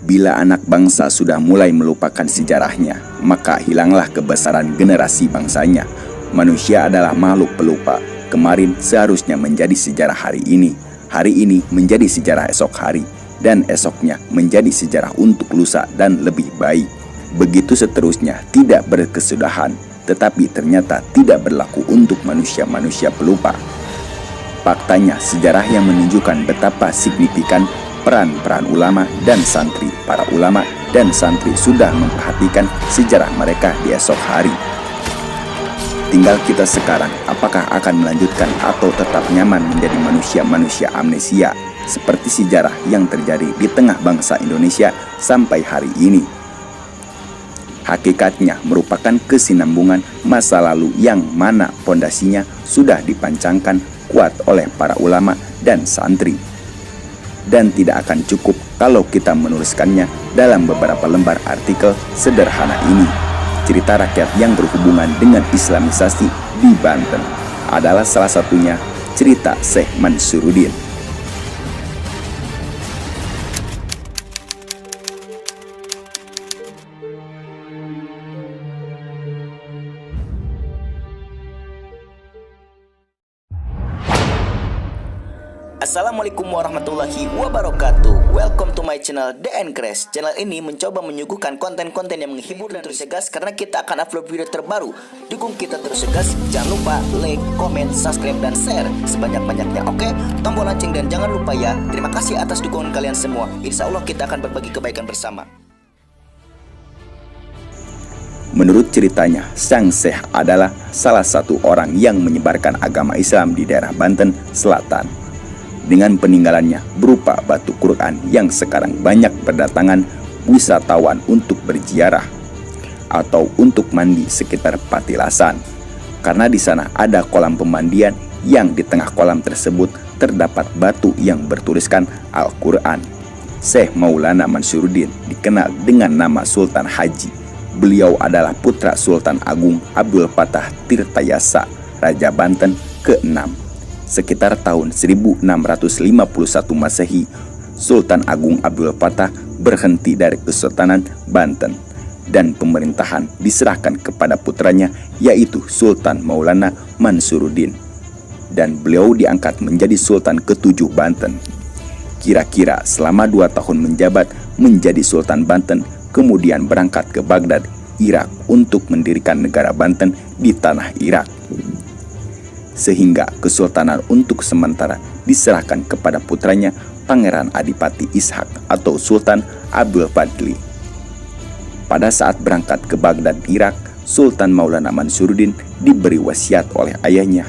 Bila anak bangsa sudah mulai melupakan sejarahnya, maka hilanglah kebesaran generasi bangsanya. Manusia adalah makhluk pelupa. Kemarin seharusnya menjadi sejarah hari ini menjadi sejarah esok hari, dan esoknya menjadi sejarah untuk lusa dan lebih baik. Begitu seterusnya, tidak berkesudahan, tetapi ternyata tidak berlaku untuk manusia-manusia pelupa. Faktanya, sejarah yang menunjukkan betapa signifikan peran-peran ulama dan santri. Para ulama dan santri sudah memperhatikan sejarah mereka di esok hari. Tinggal kita sekarang, apakah akan melanjutkan atau tetap nyaman menjadi manusia-manusia amnesia seperti sejarah yang terjadi di tengah bangsa Indonesia sampai hari ini. Hakikatnya merupakan kesinambungan masa lalu yang mana pondasinya sudah dipancangkan kuat oleh para ulama dan santri. Dan tidak akan cukup kalau kita menuliskannya dalam beberapa lembar artikel sederhana ini. Cerita rakyat yang berhubungan dengan Islamisasi di Banten adalah salah satunya cerita Syekh Mansuruddin. Assalamualaikum warahmatullahi wabarakatuh. Welcome to my channel DN Crash. Channel ini mencoba menyuguhkan konten-konten yang menghibur dan terus gas karena kita akan upload video terbaru. Dukung kita terus gas. Jangan lupa like, comment, subscribe, dan share sebanyak-banyaknya. Oke, tombol lonceng dan jangan lupa ya. Terima kasih atas dukungan kalian semua. Insya Allah kita akan berbagi kebaikan bersama. Menurut ceritanya, sang Syekh adalah salah satu orang yang menyebarkan agama Islam di daerah Banten Selatan. Dengan peninggalannya berupa batu Quran yang sekarang banyak berdatangan wisatawan untuk berziarah atau untuk mandi sekitar Patilasan. Karena di sana ada kolam pemandian yang di tengah kolam tersebut terdapat batu yang bertuliskan Al-Quran. Syekh Maulana Mansuruddin dikenal dengan nama Sultan Haji. Beliau adalah putra Sultan Agung Abdul Fattah Tirtayasa, Raja Banten ke-6. Sekitar tahun 1651 Masehi, Sultan Agung Abdul Fattah berhenti dari Kesultanan Banten dan pemerintahan diserahkan kepada putranya yaitu Sultan Maulana Mansuruddin, dan beliau diangkat menjadi Sultan ke-7 Banten. Kira-kira selama 2 tahun menjabat menjadi Sultan Banten, kemudian berangkat ke Baghdad, Irak untuk mendirikan negara Banten di tanah Irak. Sehingga kesultanan untuk sementara diserahkan kepada putranya Pangeran Adipati Ishak atau Sultan Abdul Fadli. Pada saat berangkat ke Baghdad, Irak, Sultan Maulana Mansuruddin diberi wasiat oleh ayahnya.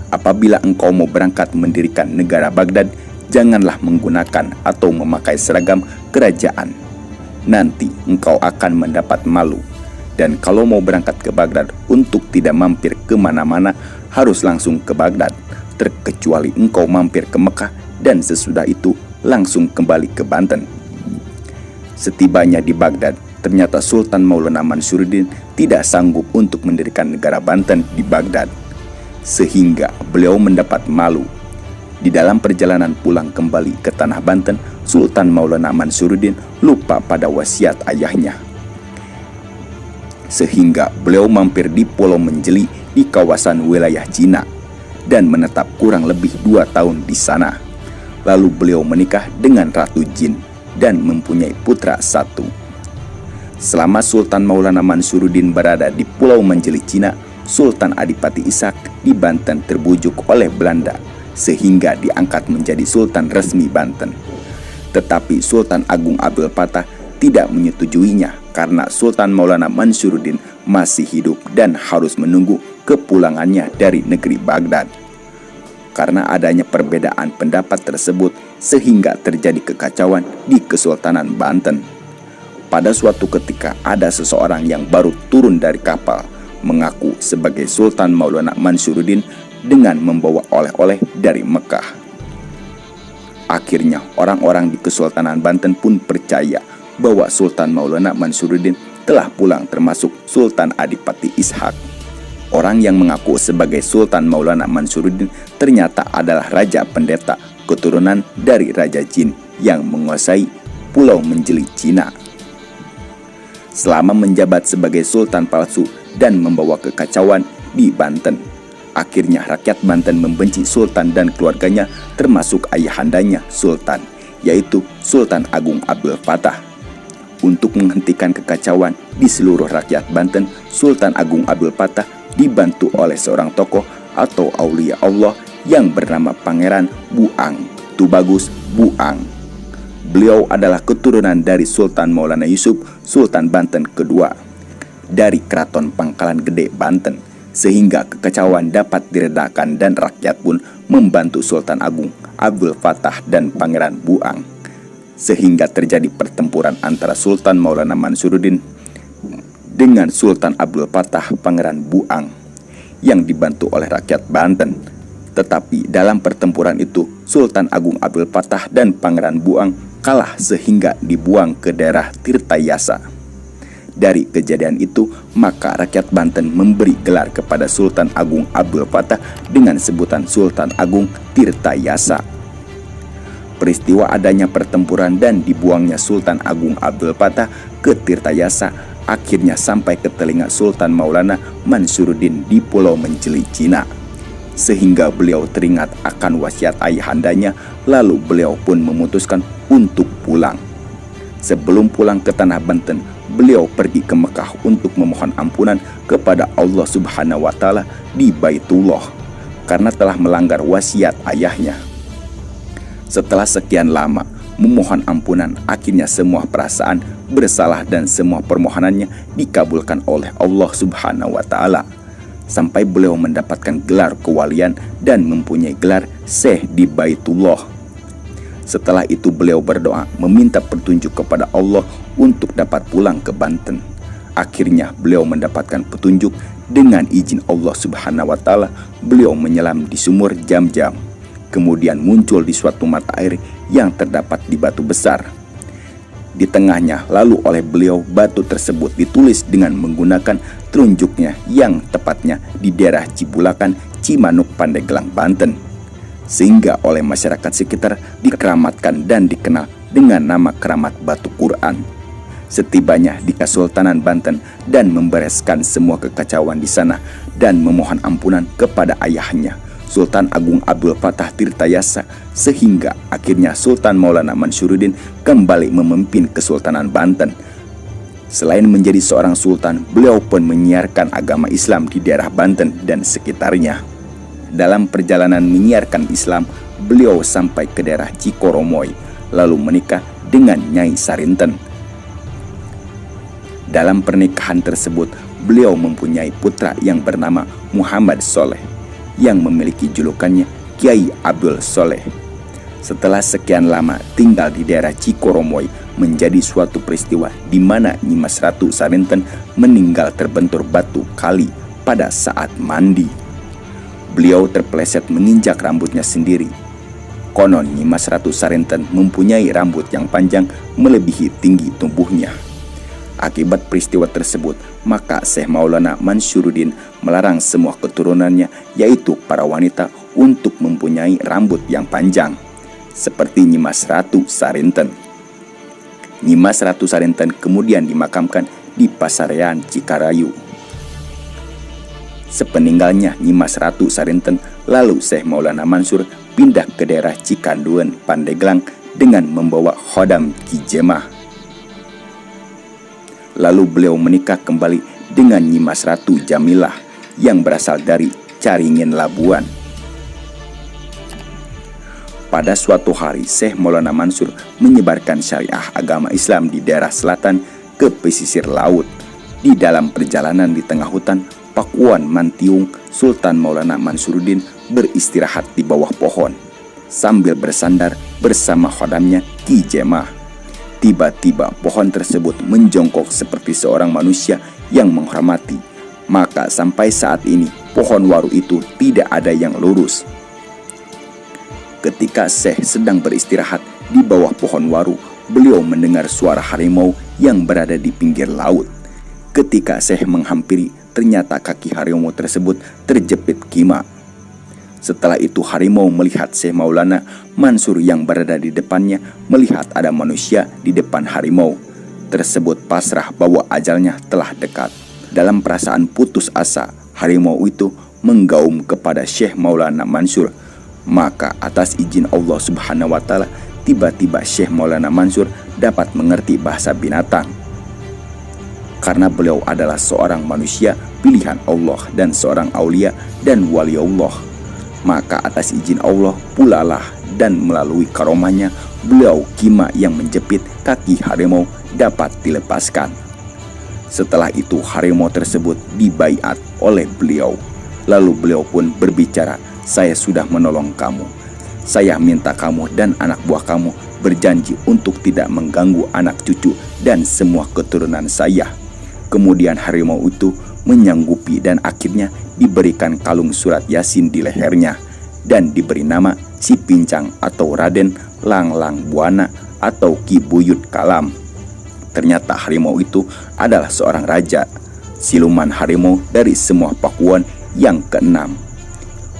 Apabila engkau mau berangkat mendirikan negara Baghdad, janganlah menggunakan atau memakai seragam kerajaan. Nanti engkau akan mendapat malu. Dan kalau mau berangkat ke Baghdad untuk tidak mampir kemana-mana, harus langsung ke Baghdad, terkecuali engkau mampir ke Mekah dan sesudah itu langsung kembali ke Banten. Setibanya di Baghdad, ternyata Sultan Maulana Mansuruddin tidak sanggup untuk mendirikan negara Banten di Baghdad, sehingga beliau mendapat malu. Di dalam perjalanan pulang kembali ke tanah Banten, Sultan Maulana Mansuruddin lupa pada wasiat ayahnya. Sehingga beliau mampir di Pulau Menjeli di kawasan wilayah Cina dan menetap kurang lebih 2 tahun di sana. Lalu beliau menikah dengan Ratu Jin dan mempunyai putra 1. Selama Sultan Maulana Mansuruddin berada di Pulau Menjeli Cina, Sultan Adipati Ishak di Banten terbujuk oleh Belanda sehingga diangkat menjadi Sultan resmi Banten. Tetapi Sultan Agung Abdul Fattah tidak menyetujuinya karena Sultan Maulana Mansuruddin masih hidup dan harus menunggu kepulangannya dari negeri Baghdad. Karena adanya perbedaan pendapat tersebut sehingga terjadi kekacauan di Kesultanan Banten. Pada suatu ketika ada seseorang yang baru turun dari kapal mengaku sebagai Sultan Maulana Mansuruddin dengan membawa oleh-oleh dari Mekah. Akhirnya orang-orang di Kesultanan Banten pun percaya bahwa Sultan Maulana Mansuruddin telah pulang, termasuk Sultan Adipati Ishak. Orang yang mengaku sebagai Sultan Maulana Mansuruddin ternyata adalah raja pendeta keturunan dari Raja Jin yang menguasai Pulau Menjeli, Cina. Selama menjabat sebagai sultan palsu dan membawa kekacauan di Banten, akhirnya rakyat Banten membenci sultan dan keluarganya, termasuk ayahandanya sultan, yaitu Sultan Agung Abdul Fattah. Untuk menghentikan kekacauan di seluruh rakyat Banten, Sultan Agung Abdul Fattah dibantu oleh seorang tokoh atau aulia Allah yang bernama Pangeran Buang Tubagus Buang. Beliau adalah keturunan dari Sultan Maulana Yusuf, Sultan Banten kedua dari Keraton Pangkalan Gede, Banten, sehingga kekacauan dapat diredakan dan rakyat pun membantu Sultan Agung Abdul Fattah dan Pangeran Buang, sehingga terjadi pertempuran antara Sultan Maulana Mansuruddin dengan Sultan Abdul Fattah Pangeran Buang yang dibantu oleh rakyat Banten. Tetapi dalam pertempuran itu Sultan Agung Abdul Fattah dan Pangeran Buang kalah sehingga dibuang ke daerah Tirtayasa. Dari kejadian itu maka rakyat Banten memberi gelar kepada Sultan Agung Abdul Fattah dengan sebutan Sultan Agung Tirtayasa. Peristiwa adanya pertempuran dan dibuangnya Sultan Agung Abdul Fattah ke Tirtayasa akhirnya sampai ke telinga Sultan Maulana Mansuruddin di Pulau Menjeli, Cina, sehingga beliau teringat akan wasiat ayahandanya. Lalu beliau pun memutuskan untuk pulang. Sebelum pulang ke tanah Banten, beliau pergi ke Mekah untuk memohon ampunan kepada Allah Subhanahu wa Ta'ala di Baitullah karena telah melanggar wasiat ayahnya. Setelah sekian lama memohon ampunan, akhirnya semua perasaan bersalah dan semua permohonannya dikabulkan oleh Allah Subhanahu wa Ta'ala, sampai beliau mendapatkan gelar kewalian dan mempunyai gelar Syekh di Baitullah. Setelah itu beliau berdoa meminta petunjuk kepada Allah untuk dapat pulang ke Banten. Akhirnya beliau mendapatkan petunjuk. Dengan izin Allah Subhanahu wa Ta'ala, beliau menyelam di sumur Jam-Jam. Kemudian muncul di suatu mata air yang terdapat di batu besar. Di tengahnya lalu oleh beliau batu tersebut ditulis dengan menggunakan telunjuknya yang tepatnya di daerah Cibulakan, Cimanuk, Pandeglang, Banten, sehingga oleh masyarakat sekitar dikeramatkan dan dikenal dengan nama keramat Batu Quran. Setibanya di Kesultanan Banten dan membereskan semua kekacauan di sana dan memohon ampunan kepada ayahnya Sultan Agung Abdul Fattah Tirtayasa, sehingga akhirnya Sultan Maulana Mansuruddin kembali memimpin Kesultanan Banten. Selain menjadi seorang sultan, beliau pun menyiarkan agama Islam di daerah Banten dan sekitarnya. Dalam perjalanan menyiarkan Islam, beliau sampai ke daerah Cikoromoy, lalu menikah dengan Nyai Sarinten. Dalam pernikahan tersebut, beliau mempunyai putra yang bernama Muhammad Soleh, yang memiliki julukannya Kiai Abdul Soleh. Setelah sekian lama tinggal di daerah Cikoromoy, menjadi suatu peristiwa di mana Nyimas Ratu Sarinten meninggal terbentur batu kali pada saat mandi. Beliau terpeleset menginjak rambutnya sendiri. Konon Nyimas Ratu Sarinten mempunyai rambut yang panjang melebihi tinggi tubuhnya. Akibat peristiwa tersebut, maka Syekh Maulana Mansuruddin melarang semua keturunannya, yaitu para wanita, untuk mempunyai rambut yang panjang seperti Nyimas Ratu Sarinten. Nyimas Ratu Sarinten kemudian dimakamkan di Pasarean Cikarayu. Sepeninggalnya Nyimas Ratu Sarinten, lalu Syekh Maulana Mansur pindah ke daerah Cikanduen, Pandeglang dengan membawa khodam Ki Jemah. Lalu beliau menikah kembali dengan Nyimas Ratu Jamilah yang berasal dari Caringin, Labuan. Pada suatu hari, Syekh Maulana Mansur menyebarkan syariah agama Islam di daerah selatan ke pesisir laut. Di dalam perjalanan di tengah hutan Pakuan Mantiung, Sultan Maulana Mansuruddin beristirahat di bawah pohon sambil bersandar bersama khodamnya Ki Jemah. Tiba-tiba pohon tersebut menjongkok seperti seorang manusia yang menghormati. Maka sampai saat ini pohon waru itu tidak ada yang lurus. Ketika Syekh sedang beristirahat di bawah pohon waru, beliau mendengar suara harimau yang berada di pinggir laut. Ketika Syekh menghampiri, ternyata kaki harimau tersebut terjepit kima. Setelah itu harimau melihat Syekh Maulana Mansur yang berada di depannya, melihat ada manusia di depan harimau tersebut pasrah bahwa ajalnya telah dekat. Dalam perasaan putus asa, harimau itu menggaum kepada Syekh Maulana Mansur. Maka atas izin Allah Subhanahu wa Ta'ala, tiba-tiba Syekh Maulana Mansur dapat mengerti bahasa binatang. Karena beliau adalah seorang manusia pilihan Allah dan seorang aulia dan wali Allah. Maka atas izin Allah pulalah dan melalui karomahnya, beliau kima yang menjepit kaki harimau dapat dilepaskan. Setelah itu harimau tersebut dibaiat oleh beliau. Lalu beliau pun berbicara, "Saya sudah menolong kamu. Saya minta kamu dan anak buah kamu berjanji untuk tidak mengganggu anak cucu dan semua keturunan saya." Kemudian harimau itu menyanggupi dan akhirnya diberikan kalung surat Yasin di lehernya dan diberi nama Si Pincang atau Raden Langlang Buana atau Ki Buyut Kalam. Ternyata harimau itu adalah seorang raja, siluman harimau dari semua Pakuan yang keenam.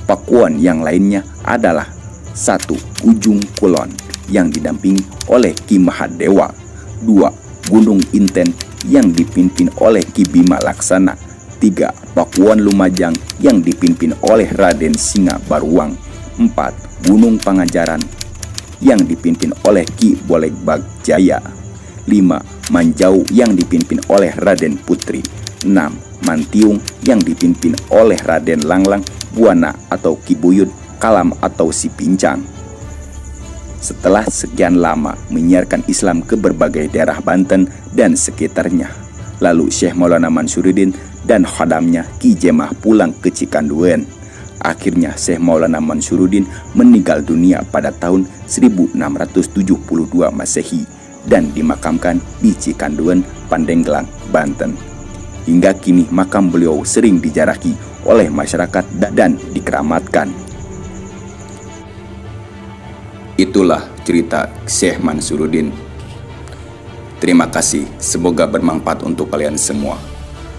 Pakuan yang lainnya adalah 1. Ujung Kulon yang didampingi oleh Ki Mahadewa. 2. Gunung Inten yang dipimpin oleh Ki Bima Laksana. 3. Pakuan Lumajang yang dipimpin oleh Raden Singa Baruang. 4. Gunung Pangajaran yang dipimpin oleh Ki Bolegbag Jaya. 5. Manjau yang dipimpin oleh Raden Putri. 6. Mantiung yang dipimpin oleh Raden Langlang Buana atau Ki Buyut Kalam atau Si Pincang. Setelah sekian lama menyiarkan Islam ke berbagai daerah Banten dan sekitarnya, lalu Syekh Maulana Mansuruddin dan khadamnya Ki Jemah pulang ke Cikanduen. Akhirnya Syekh Maulana Mansuruddin meninggal dunia pada tahun 1672 Masehi dan dimakamkan di Cikanduen, Pandeglang, Banten. Hingga kini makam beliau sering dijaraki oleh masyarakat dan dikeramatkan. Itulah cerita Syekh Mansuruddin. Terima kasih, semoga bermanfaat untuk kalian semua.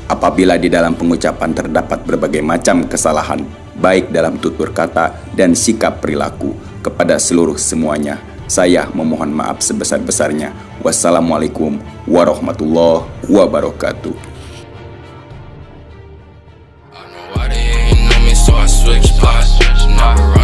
Apabila di dalam pengucapan terdapat berbagai macam kesalahan, baik dalam tutur kata dan sikap perilaku, kepada seluruh semuanya, saya memohon maaf sebesar-besarnya. Wassalamualaikum warahmatullahi wabarakatuh. So I switch spots, never